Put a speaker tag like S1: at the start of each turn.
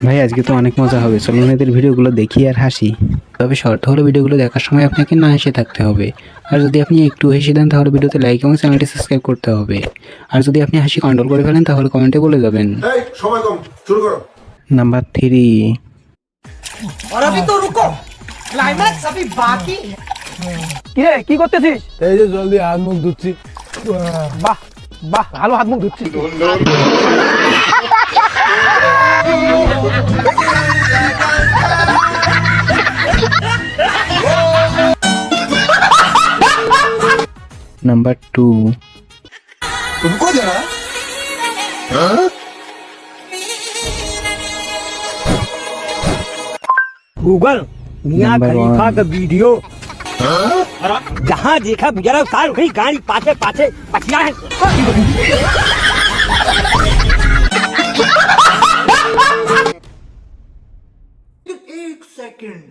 S1: ভাই আজকে তো অনেক মজা হবে, চলুন এদের ভিডিওগুলো দেখি আর হাসি। তবে শর্ত হলো ভিডিওগুলো দেখার সময় আপনাকে না হেসে থাকতে হবে। আর যদি আপনি একটু হেসে দেন তাহলে ভিডিওতে লাইক এবং চ্যানেলটি সাবস্ক্রাইব করতে হবে। আর যদি আপনি হাসি কন্ট্রোল করে ফেলেন তাহলে কমেন্টে বলে যাবেন।
S2: এই সময় কম, শুরু করো।
S1: নাম্বার 3।
S3: और अभी तो रुको, क्लाइमैक्स अभी बाकी है।
S4: কিরে কি করতেছিস?
S2: এই যে জলদি হাত মুখ ধুচ্ছি।
S4: বাহ বাহ, ভালো হাত মুখ ধুচ্ছিস।
S1: নাম্বার 2।
S2: रुको जरा।
S4: गूगल मियां
S1: Number
S4: खलीफा
S1: one.
S4: का वीडियो जहाँ देखा जरा साल गई गाड़ी पाछे पाछे पछिया है।
S3: एक सेकंड।